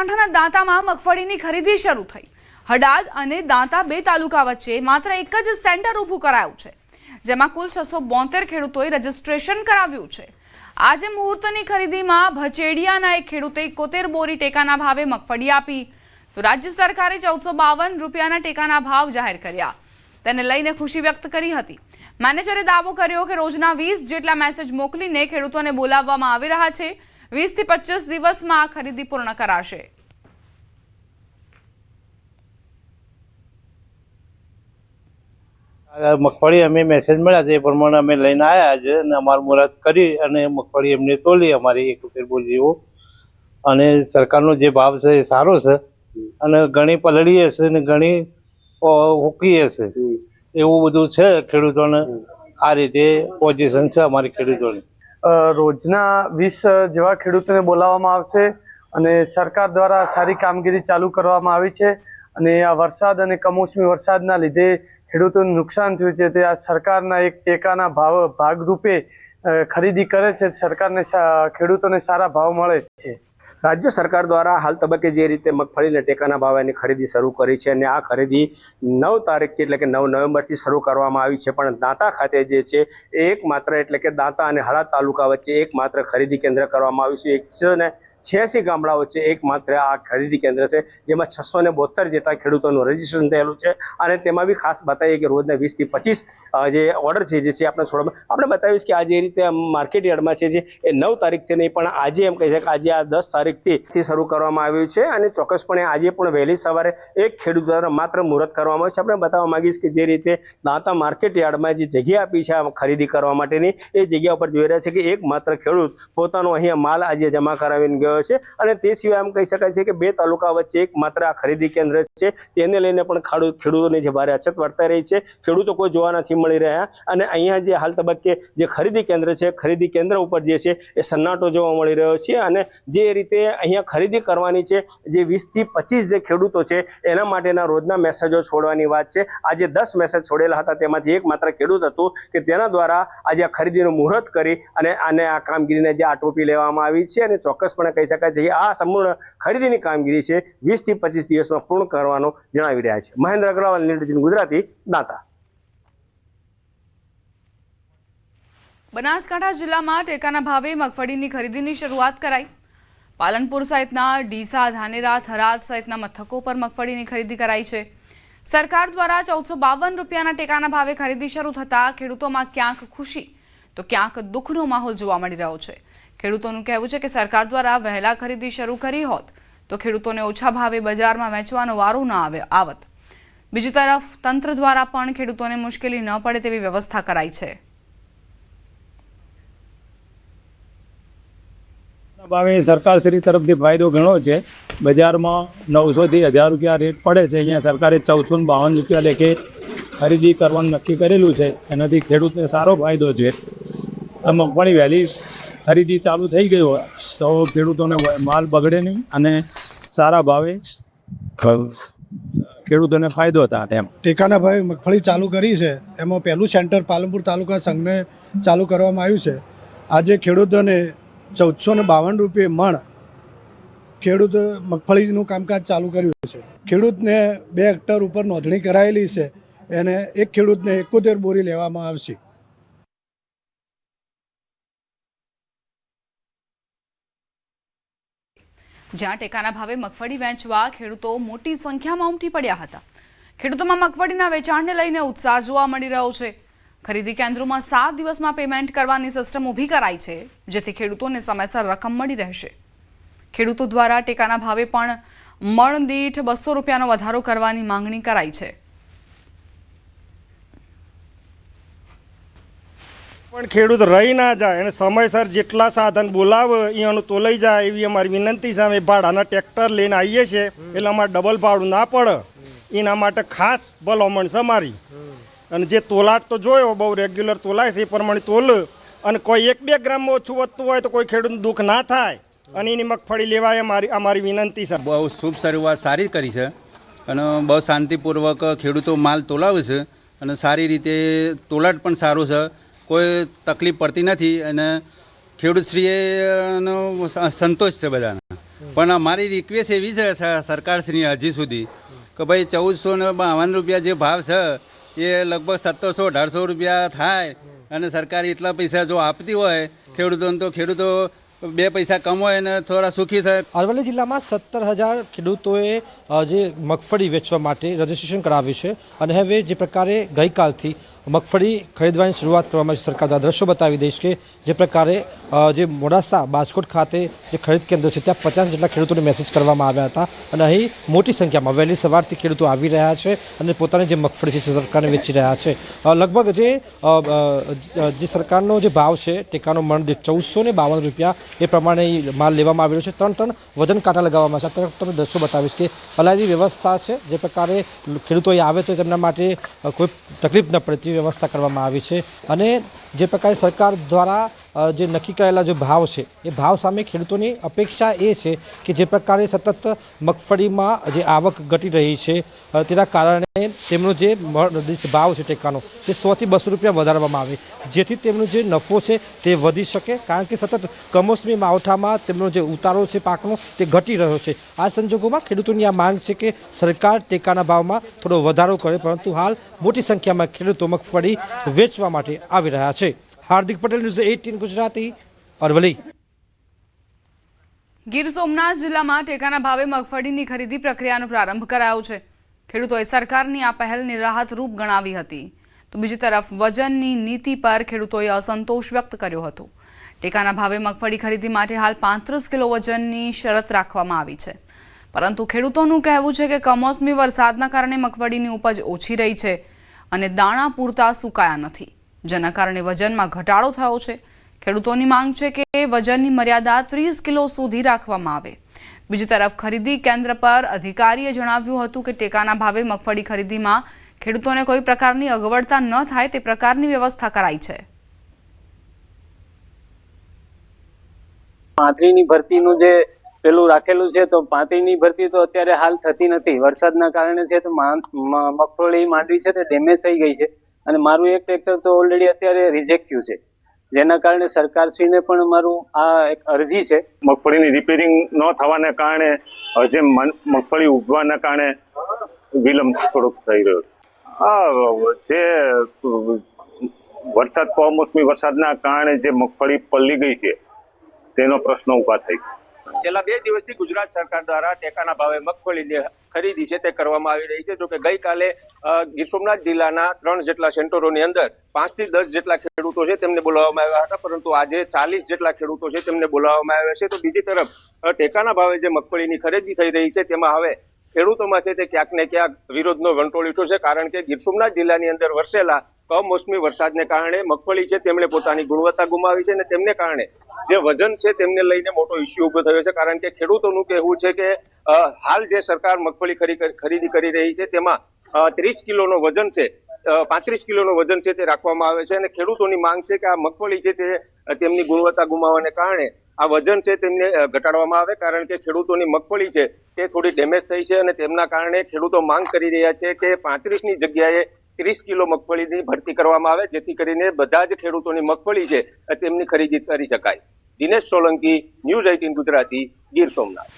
બનાસકાંઠાના દાંતામાં મગફળીની ખરીદી શરૂ થઈ। હડાદ અને દાંતા બે તાલુકા વચ્ચે માત્ર એક જ સેન્ટર ઊભું કરાયું છે, જેમાં કુલ 672 ખેડૂતોએ રજીસ્ટ્રેશન કરાવ્યું છે। આજે મુહૂર્તની ખરીદીમાં ભચેડિયાના એક ખેડૂતે 71 બોરી ટેકાના ભાવે મગફળી આપી, તો રાજ્ય સરકારે 1452 રૂપિયાના ટેકાના ભાવ જાહેર કર્યા। તેને લઈને ખુશી વ્યક્ત કરી હતી। મેનેજરે દાવો કર્યો કે રોજના 20 જેટલા મેસેજ મોકલીને ખેડૂતોને બોલાવવામાં આવી રહ્યા છે। 20 થી 25 દિવસમાં આ ખરીદી પૂર્ણ કરાશે। મગફળી અમે મેસેજ મળ્યા છે એ પ્રમાણે અમે લઈને આવ્યા છે અને અમારું મુહૂર્ત કરી અને મગફળી એમને તોલી અમારી 71 બોરી જેવો, અને સરકારનો જે ભાવ છે એ સારો છે અને ઘણી પલળીએ છે અને ઘણી હુકીએ છે, એવું બધું છે। ખેડૂતોને આ રીતે પોઝિશન છે અમારી ખેડૂતોની। રોજના 20 જેવા ખેડૂતોને બોલાવવામાં આવશે અને સરકાર દ્વારા સારી કામગીરી ચાલુ કરવામાં આવી છે। અને આ વરસાદ અને કમોસમી વરસાદના લીધે ખેડૂતોને નુકસાન થયું છે, તે આ સરકારના એક ટેકાના ભાગરૂપે ખરીદી કરે છે। સરકારને ખેડૂતોને સારા ભાવ મળે છે। રાજ્ય સરકાર દ્વારા હાલ તબક્કે જે રીતે મગફળીના ટેકાના ભાવની ખરીદી શરૂ કરી છે અને આ ખરીદી 9 તારીખથી એટલે કે 9 નવેમ્બરથી શરૂ કરવામાં આવી છે, પણ દાંતા ખાતે જે છે એકમાત્ર એટલે કે દાંતા અને હળવદ તાલુકા વચ્ચે એકમાત્ર ખરીદી કેન્દ્ર કરવામાં આવ્યું છે। 186 ગામડાઓ વચ્ચે એકમાત્ર આ ખરીદી કેન્દ્ર છે, જેમાં 672 જેટલા ખેડૂતોનું રજીસ્ટ્રેશન થયેલું છે। અને તેમાં બી ખાસ બતાવીએ કે રોજના 20 થી 25 જે ઓર્ડર છે જે છે આપણે બતાવીશ કે આ જે રીતે માર્કેટ યાર્ડમાં છે જે એ 9 તારીખથી નહીં પણ આજે એમ કહી છે કે આજે આ 10 તારીખથી શરૂ કરવામાં આવ્યું છે। અને ચોક્કસપણે આજે પણ વહેલી સવારે એક ખેડૂત દ્વારા માત્ર મુહૂર્ત કરવામાં આવ્યું છે। આપણે બતાવવા માંગીશ કે જે રીતે દાંતા માર્કેટ યાર્ડમાં જે જગ્યા આપી છે આ ખરીદી કરવા માટેની, એ જગ્યા ઉપર જોઈ રહ્યા છે કે એકમાત્ર ખેડૂત પોતાનો અહીંયા માલ આજે જમા કરાવીને ગયો છે। અને તે સિવાય એમ કહી શકાય છે કે બે તાલુકા વચ્ચે એકમાત્ર આ ખરીદી કેન્દ્ર છે, તેને લઈને પણ ખેડૂતોની જે ભારે અછત વર્તાઈ રહી છે। ખેડૂતો કોઈ જોવા નથી મળી રહ્યા અને અહીંયા જે હાલ તબક્કે જે ખરીદી કેન્દ્ર છે, ખરીદી કેન્દ્ર ઉપર જે છે એ સન્નાટો જોવા મળી રહ્યો છે। અને જે રીતે અહીંયા ખરીદી કરવાની છે, જે 20 થી 25 જે ખેડૂતો છે એના માટેના રોજના મેસેજો છોડવાની વાત છે। આજે 10 મેસેજ છોડેલા હતા, તેમાંથી એકમાત્ર ખેડૂત હતું કે તેના દ્વારા આજે આ ખરીદીનું મુહૂર્ત કરી અને આ કામગીરીને જે આટોપી લેવામાં આવી છે। અને ચોક્કસપણે કહી શકાય છે કે આ સંપૂર્ણ ખરીદીની કામગીરી છે 20 થી 25 દિવસમાં પૂર્ણ કરવાનો જણાવી રહ્યા છે। મહેન્દ્ર અગ્રવાલ, ન્યૂઝ ગુજરાતી, દાંતા। બનાસકાંઠા જિલ્લામાં ટેકાના ભાવે મગફળીની ખરીદીની શરૂઆત કરાઈ। પાલનપુર સહિતના ડીસા, ધાનેરા, થરાદ સહિતના મથકો પર મગફળીની ખરીદી કરાઈ છે। સરકાર દ્વારા 1452 રૂપિયાના ટેકાના ભાવે ખરીદી શરૂ થતા ખેડૂતોમાં ક્યાંક ખુશી તો ક્યાંક દુઃખનો માહોલ જોવા મળી રહ્યો છે। ખેડૂતોનું કહેવું છે કે સરકાર દ્વારા વહેલા ખરીદી શરૂ કરી હોત તો ખેડૂતોને ઓછા ભાવે બજારમાં વેચવાનો વારો ન આવત। બીજી તરફ તંત્ર દ્વારા પણ ખેડૂતોને મુશ્કેલી ન પડે તેવી વ્યવસ્થા કરાઈ છે। ભાવે સરકારશ્રી તરફથી ફાયદો ઘણો છે। બજારમાં 900 થી 1000 રૂપિયા રેટ પડે છે, અહીંયા સરકારે 1452 રૂપિયા લેખે ખરીદી કરવાનું નક્કી કરેલું છે, એનાથી ખેડૂતને સારો ફાયદો છે। આ મગફળી વહેલી ખરીદી ચાલુ થઈ ગઈ હોય તો ખેડૂતોને માલ બગડે નહીં અને સારા ભાવે ખેડૂતોને ફાયદો થાય। એમ ટેકાના ભાવે મગફળી ચાલુ કરી છે, એમાં પહેલું સેન્ટર પાલનપુર તાલુકા સંઘને ચાલુ કરવામાં આવ્યું છે। આજે ખેડૂતોને 1452 રૂપિયે મણ ખેડૂત મગફળીનું કામકાજ ચાલુ કર્યું છે। ખેડૂતને 2 હેક્ટર ઉપર નોંધણી કરાયેલી છે, એને એક ખેડૂતને 71 બોરી લેવામાં આવશે। જ્યાં ટેકાના ભાવે મગફળી વેચવા ખેડૂતો મોટી સંખ્યામાં ઉમટી પડ્યા હતા। ખેડૂતોમાં મગફળીના વેચાણને લઈને ઉત્સાહ જોવા મળી રહ્યો છે। ખરીદી કેન્દ્રોમાં 7 દિવસમાં પેમેન્ટ કરવાની સિસ્ટમ ઊભી કરાઈ છે, જેથી ખેડૂતોને સમયસર રકમ મળી રહેશે। ખેડૂતો દ્વારા ટેકાના ભાવે પણ મણ દીઠ 200 રૂપિયાનો વધારો કરવાની માંગણી કરાઈ છે। પણ ખેડૂત રહી ના જાય અને સમયસર જેટલા સાધન બોલાવે અહીંયાનું તો લઈ જાય એવી અમારી વિનંતી છે। અમે ભાડાના ટ્રેક્ટર લઈને આવીએ છીએ એટલે અમારે ડબલ ભાડું ના પડે, એના માટે ખાસ ભલામણ છે અમારી। અને જે તોલાટ તો જોયો બહુ રેગ્યુલર તોલાય છે એ પ્રમાણે તોલ, અને કોઈ 1-2 ગ્રામમાં ઓછું વધતું હોય તો કોઈ ખેડૂતનું દુઃખ ના થાય અને એની મગફળી લેવાય અમારી વિનંતી છે। બહુ શુભ શરૂઆત સારી કરી છે અને બહુ શાંતિપૂર્વક ખેડૂતો માલ તોલાવે છે અને સારી રીતે તોલાટ પણ સારું છે, કોઈ તકલીફ પડતી નથી અને ખેડૂતશ્રીએ સંતોષ છે બધાને। પણ અમારી રિક્વેસ્ટ એવી છે સરકારશ્રી હજી સુધી કે ભાઈ 1452 રૂપિયા જે ભાવ છે એ લગભગ 1700-1800 રૂપિયા થાય અને સરકાર એટલા પૈસા જો આપતી હોય ખેડૂતોને તો ખેડૂતો 2 પૈસા કમાય અને થોડા સુખી થાય. અરવલ્લી જિલ્લામાં 17,000 ખેડૂતોએ જે મગફળી વેચવા માટે રજીસ્ટ્રેશન કરાવ્યું છે અને હવે જે પ્રકારે ગઈકાલથી મગફળી ખરીદવાની શરૂઆત કરવામાં આવી. સરકાર દ્વારા દ્રશ્યો બતાવી દઈશ કે જે પ્રકારે જે મોડાસા બાજકોટ ખાતે જે ખરીદ કેન્દ્ર છે ત્યાં 50 જેટલા ખેડૂતોને મેસેજ કરવામાં આવ્યા હતા અને અહીં મોટી સંખ્યામાં વહેલી સવારથી ખેડૂતો આવી રહ્યા છે અને પોતાની જે મગફળી છે તે સરકારને વેચી રહ્યા છે. લગભગ જે સરકારનો જે ભાવ છે ટેકાનો મણ દીઠ 1452 રૂપિયા એ પ્રમાણે માલ લેવામાં આવ્યો છે. 3 ટન વજન કાંટા લગાવવામાં છે. અત્યારે તમને દ્રશ્યો બતાવીશ કે અલાયદી વ્યવસ્થા છે. જે પ્રકારે ખેડૂતો અહીં આવે તો તેમના માટે કોઈ તકલીફ ન પડે વ્યવસ્થા કરવામાં આવી છે અને જે પ્રકારે સરકાર દ્વારા જે નક્કી કરેલા જે ભાવ છે એ ભાવ સામે ખેડૂતોની અપેક્ષા એ છે કે જે પ્રકારે સતત મગફળીમાં જે આવક ઘટી રહી છે તેના કારણે તેમનો જે ભાવ છે ટેકાનો તે 100 થી 200 રૂપિયા વધારવામાં આવે જેથી તેમનો જે નફો છે તે વધી શકે, કારણ કે સતત કમોસમી માવઠામાં તેમનો જે ઉતારો છે પાકનો તે ઘટી રહ્યો છે. આ સંજોગોમાં ખેડૂતોની આ માંગ છે કે સરકાર ટેકાના ભાવમાં થોડો વધારો કરે, પરંતુ હાલ મોટી સંખ્યામાં ખેડૂતો મગફળી વેચવા માટે આવી રહ્યા છે. હાર્દિક પટેલ, ન્યૂઝ 18 ગુજરાતી, અરવલ્લી. ગીર સોમનાથ જિલ્લામાં ટેકાના ભાવે મગફળીની ખરીદી પ્રક્રિયાનો પ્રારંભ કરાયો છે. ખેડૂતોએ સરકારની આ પહેલની રાહતરૂપ ગણાવી હતી તો બીજી તરફ વજનની નીતિ પર ખેડૂતોએ અસંતોષ વ્યક્ત કર્યો હતો. ટેકાના ભાવે મગફળી ખરીદી માટે હાલ 35 કિલો વજનની શરત રાખવામાં આવી છે, પરંતુ ખેડૂતોનું કહેવું છે કે કમોસમી વરસાદના કારણે મગફળીની ઉપજ ઓછી રહી છે અને દાણા પૂરતા સુકાયા નથી, જેના કારણે વજનમાં ઘટાડો થયો છે. ખેડૂતોની માંગ છે કે વજનની મર્યાદા 30 કિલો સુધી રાખવામાં આવે. બીજી તરફ ખરીદી કેન્દ્ર પર અધિકારીએ જણાવ્યું હતું કે ટેકાના ભાવે મગફળી ખરીદીમાં ખેડૂતોને કોઈ પ્રકારની અગવડતા ન થાય તે પ્રકારની વ્યવસ્થા કરાઈ છે. પાંત્રીની ભરતીનું જે પેલું રાખેલું છે તો પાંત્રીની ભરતી તો અત્યારે હાલ થતી નથી. વરસાદના કારણે છે તો મગફળી માંડવી છે તે ડેમેજ થઈ ગઈ છે અને મારું એક ટ્રેક્ટર તો ઓલરેડી અત્યારે રિજેક્ટ થયું છે, જેના કારણે સરકારશ્રીને પણ મારું આ એક અરજી છે. મગફળીની રિપેરિંગ ન થવાના કારણે જે મગફળી ઉગવાના કારણે વિલંબ થોડોક થઈ રહ્યો છે. જે વરસાદ કમોસમી વરસાદના કારણે જે મગફળી પલળી ગઈ છે તેનો પ્રશ્ન ઉભા થઈ ગયો. છેલ્લા 2 દિવસથી ગુજરાત સરકાર દ્વારા ટેકાના ભાવે મગફળીની ખરીદી છે તે કરવામાં આવી રહી છે. જો કે ગઈકાલે ગીર સોમનાથ જિલ્લાના 3 જેટલા સેન્ટરોની અંદર 5 થી 10 જેટલા ખેડૂતો છે તેમને બોલાવવામાં આવ્યા હતા, પરંતુ આજે 40 જેટલા ખેડૂતો છે તેમને બોલાવવામાં આવ્યા છે. તો બીજી તરફ ટેકાના ભાવે જે મગફળીની ખરીદી થઈ રહી છે તેમાં હવે ખેડૂતોમાં છે તે ક્યાંક ને ક્યાંક વિરોધનો વંટોળ ઉઠ્યો છે, કારણ કે ગીર સોમનાથ જિલ્લાની અંદર વરસેલા કમોસમી વરસાદને કારણે મગફળી છે તેમણે પોતાની ગુણવત્તા ગુમાવી છે અને તેમને કારણે જે વજન છે તેમને લઈને મોટો ઇસ્યુ ઉભો થયો છે. કારણ કે ખેડૂતોનું કહેવું છે કે હાલ જે સરકાર મગફળી ખરીદી કરી રહી છે તેમાં 30 કિલોનો વજન છે, 35 કિલોનો વજન છે તે રાખવામાં આવે છે અને ખેડૂતોની માંગ છે કે આ મગફળી છે તે તેમની ગુણવત્તા ગુમાવવાને કારણે આ વજન છે તેમને ઘટાડવામાં આવે, કારણ કે ખેડૂતોની મગફળી છે તે થોડી ડેમેજ થઈ છે અને તેમના કારણે ખેડૂતો માંગ કરી રહ્યા છે કે 35ની જગ્યાએ 30 કિલો મગફળીની ભરતી કરવામાં આવે, જેથી કરીને બધા જ ખેડૂતોની મગફળી છે તેમની ખરીદી કરી શકાય. દિનેશ સોલંકી, ન્યૂઝ 18 ગુજરાતી, ગીર સોમનાથ.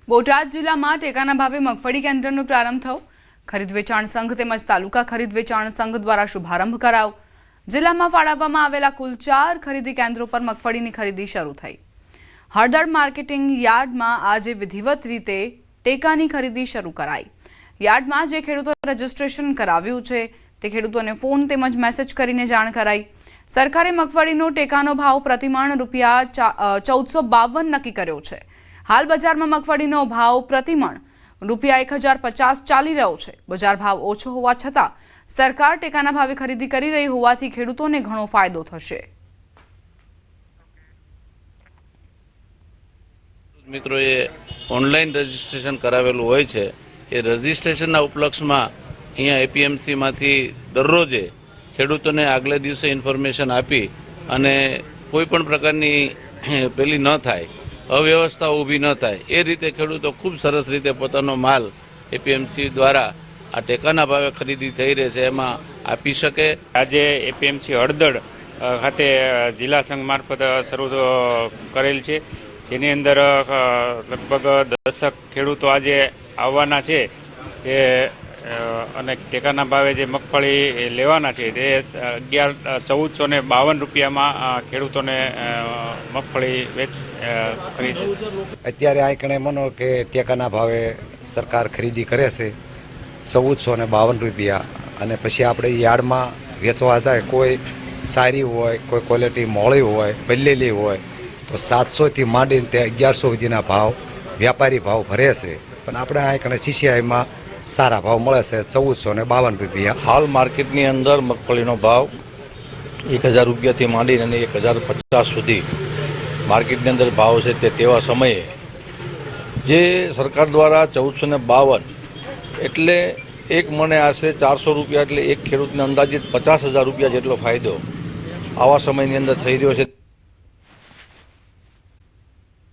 બોટાદ જિલ્લામાં ટેકાના ભાવે મગફળી કેન્દ્રનો પ્રારંભ થયો. ખરીદ વેચાણ સંઘ તેમજ તાલુકા ખરીદ વેચાણ સંઘ દ્વારા શુભારંભ કરાયો. જિલ્લામાં ફાળવવામાં આવેલા કુલ 4 ખરીદી કેન્દ્રો પર મગફળીની ખરીદી શરૂ થઈ. હળદર માર્કેટિંગ યાર્ડમાં આજે વિધિવત રીતે ટેકાની ખરીદી શરૂ કરાઈ. યાર્ડમાં જે ખેડૂતોએ રજીસ્ટ્રેશન કરાવ્યું છે તે ખેડૂતોને ફોન તેમજ મેસેજ કરીને જાણ કરાઈ. સરકારે મગફળીનો ટેકાનો ભાવ પ્રતિમણ રૂપિયા 1452 નક્કી કર્યો છે. હાલ બજારમાં મગફળીનો ભાવ પ્રતિમણ રૂપિયા 1050 ચાલી રહ્યો છે. બજાર ભાવ ઓછો હોવા છતાં સરકાર ટેકાના ભાવે ખરીદી કરી રહી હોવાથી ખેડૂતોને ઘણો ફાયદો થશે. મિત્રોએ ઓનલાઈન રજીસ્ટ્રેશન કરાવેલું હોય છે. એ રજીસ્ટ્રેશનના ઉપલક્ષમાં અહીંયા એપીએમસીમાંથી દરરોજે ખેડૂતોને આગલે દિવસે ઇન્ફોર્મેશન આપી અને કોઈ પણ પ્રકારની પેલી ન થાય, અવ્યવસ્થા ઊભી ન થાય એ રીતે ખેડૂતો ખૂબ સરસ રીતે પોતાનો માલ એપીએમસી દ્વારા આ ટેકાના ભાવે ખરીદી થઈ રહી છે એમાં આપી શકે. આજે એપીએમસી હળદર ખાતે જિલ્લા સંઘ મારફત શરૂ કરેલ છે, જેની અંદર લગભગ 10 ખેડૂતો આજે આવવાના છે એ અને ટેકાના ભાવે જે મગફળી લેવાના છે તે 1452 રૂપિયામાં ખેડૂતોને મગફળી ખરીદે છે. અત્યારે આ કણે માનો કે ટેકાના ભાવે સરકાર ખરીદી કરે છે 1452 રૂપિયા, અને પછી આપણે યાર્ડમાં વેચવા જાય, કોઈ સારી હોય, કોઈ ક્વોલિટી મોળી હોય, પલ્લેલી હોય તો 700થી માંડીને તે 1100 સુધીના ભાવ વ્યાપારી ભાવ ભરે છે. પણ આપણે આ કણે CCIમાં સારા ભાવ મળે છે 1452 રૂપિયા. હાલ માર્કેટની અંદર મગફળીનો ભાવ 1000 રૂપિયાથી માંડીને અને 1050 સુધી માર્કેટની અંદર ભાવ છે. તેવા સમયે જે સરકાર દ્વારા 1452 એટલે એક મણે આશરે 400 રૂપિયા, એટલે એક ખેડૂતને અંદાજિત 50,000 રૂપિયા જેટલો ફાયદો આવા સમયની અંદર થઈ રહ્યો છે.